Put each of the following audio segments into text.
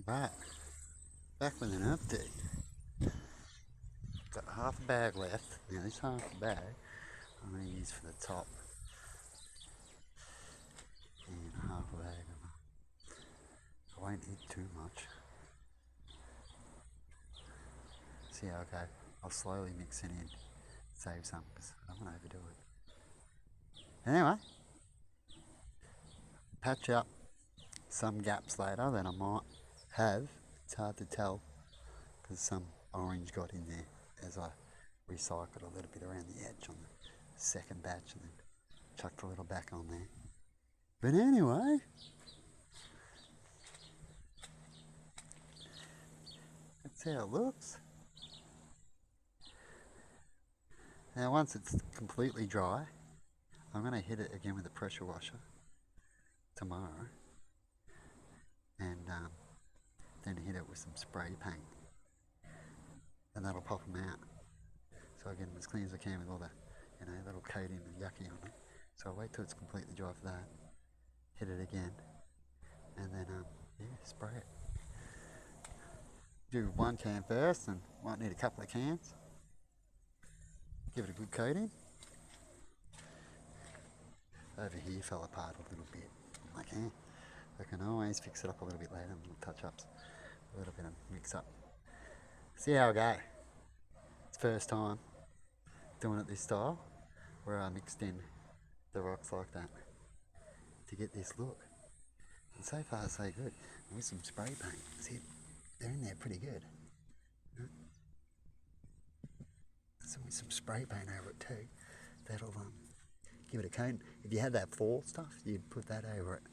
Back. Back with an update. Got half a bag left. Now this half a bag I'm going to use for the top. And half a bag I won't eat too much. See how I go. I'll slowly mix it in. Save some because I don't want to overdo it. Anyway, patch up some gaps later that I might have. It's hard to tell because some orange got in there as I recycled a little bit around the edge on the second batch and then chucked a little back on there. But anyway, that's how it looks. Now once it's completely dry, I'm going to hit it again with a pressure washer tomorrow and then hit it with some spray paint and that'll pop them out. So I get them as clean as I can with all the little coating and yucky on it. So I'll wait till it's completely dry for that, hit it again, and then spray it. Do one can first and might need a couple of cans. Give it a good coating. Over here fell apart a little bit. I can always fix it up a little bit later, little touch ups, a little bit of mix up. See how I go. It's first time doing it this style, where I mixed in the rocks like that to get this look. And so far so good. And with some spray paint, see, they're in there pretty good. So with some spray paint over it too, that'll give it a coat. If you had that fall stuff, you'd put that over it,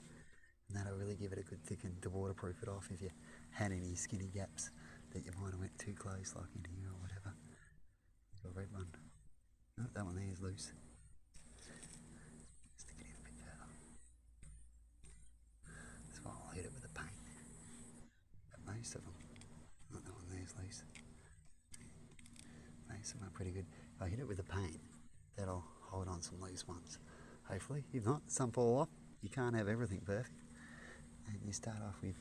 and that'll really give it a good thicken to waterproof it off if you had any skinny gaps that you might have went too close, like in here or whatever. The red one. No, that one there is loose. Stick it in a bit further. That's why I'll hit it with the paint. But most of them, not that one there is loose. Most of them are pretty good. If I hit it with the paint, that'll hold on some loose ones. Hopefully. If not, some fall off. You can't have everything perfect. And you start off with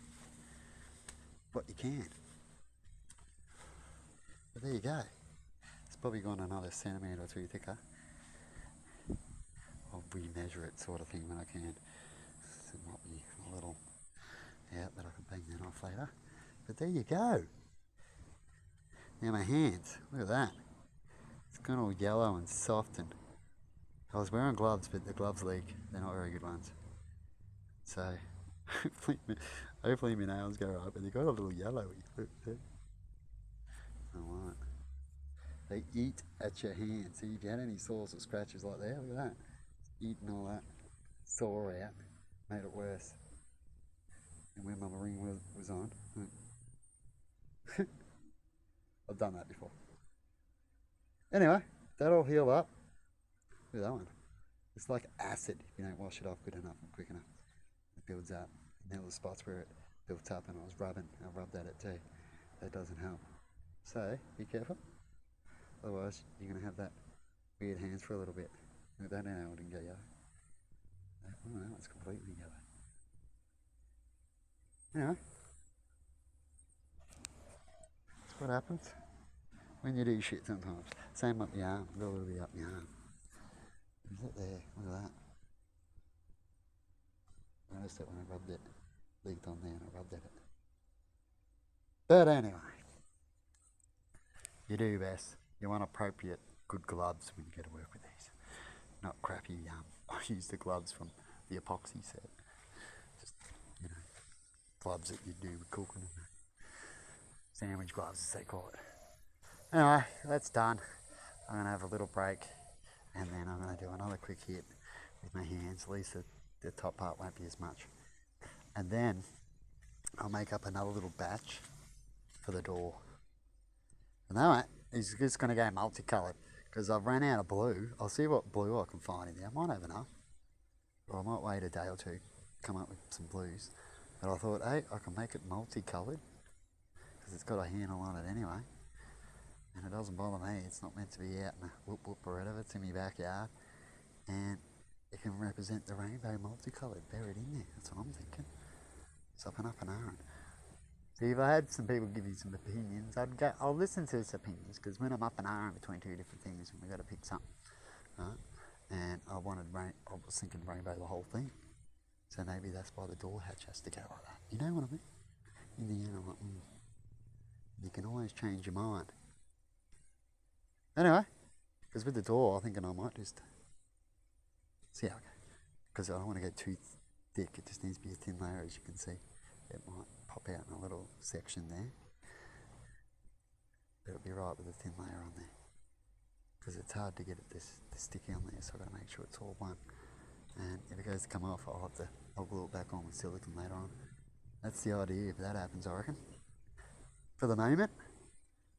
what you can. But there you go. It's probably gone another centimetre or two thicker. I'll re-measure it sort of thing when I can. It might be a little out that I can bang that off later. But there you go. Now my hands, look at that. It's gone all yellow and soft, and I was wearing gloves, but the gloves leak. They're not very good ones. So hopefully my nails go right, but they got a little yellowy. Alright. They eat at your hands. See, if you had any sores or scratches like that, look at that. Eating all that sore out. Made it worse. And when my ring was on, I've done that before. Anyway, that'll heal up. Look at that one. It's like acid if you don't wash it off good enough and quick enough. It builds up. And there were spots where it built up and I was rubbing. I rubbed at it too. That doesn't help. So, be careful. Otherwise, you're going to have that weird hands for a little bit. Look at that now, it didn't go yellow. Oh, that one's completely yellow. Anyway, that's what happens when you do shit sometimes. Same up the arm, got a little bit up the arm. Is it there? Look at that. I noticed it when I rubbed it. Leaked on there and I rubbed at it. But anyway, you do best. You want appropriate good gloves when you go to work with these. Not crappy, I use the gloves from the epoxy set. Just, gloves that you do with cooking. Sandwich gloves as they call it. Anyway, that's done. I'm going to have a little break and then I'm going to do another quick hit with my hands. At least the top part won't be as much. And then I'll make up another little batch for the door. And that is just going to go multicoloured because I've run out of blue. I'll see what blue I can find in there. I might have enough. Or I might wait a day or two, come up with some blues. But I thought, hey, I can make it multicoloured because it's got a handle on it anyway. And it doesn't bother me. It's not meant to be out in a whoop whoop or whatever. It's in my backyard. And it can represent the rainbow multicoloured buried in there. That's what I'm thinking. It's up and up and on. See, if I had some people give you some opinions, I'll listen to his opinions, because when I'm up and in between two different things, we've got to pick something, right? And I was thinking rainbow the whole thing. So maybe that's why the door hatch has to go like that. You know what I mean? In the end, I'm like, you can always change your mind. Anyway, because with the door, I'm thinking I might just see how it goes. Because I don't want to go too thick, it just needs to be a thin layer, as you can see. It might pop out in a little section there. But it'll be right with a thin layer on there. Because it's hard to get it this sticky on there, so I've got to make sure it's all one. And if it goes to come off, I'll glue it back on with silicone later on. That's the idea if that happens, I reckon. For the moment.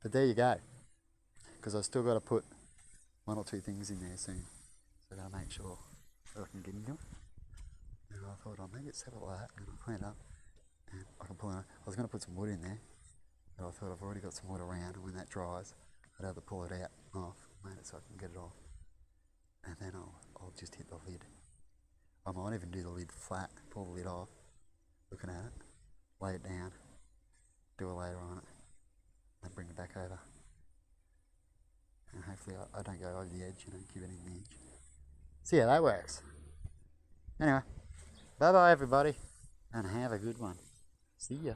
But there you go. Because I've still got to put one or two things in there soon. So I've got to make sure that I can get into it. And I thought I'll make it set it like that, and I'll clean it up. And I can pull it out. I was going to put some wood in there, but I thought I've already got some wood around, and when that dries, I'd have to pull it out off, made it so I can get it off. And then I'll just hit the lid. I might even do the lid flat, pull the lid off, looking at it, lay it down, do a layer on it, then bring it back over. And hopefully I don't go over the edge, keep it in the edge. See how that works. Anyway, bye bye everybody, and have a good one. See ya.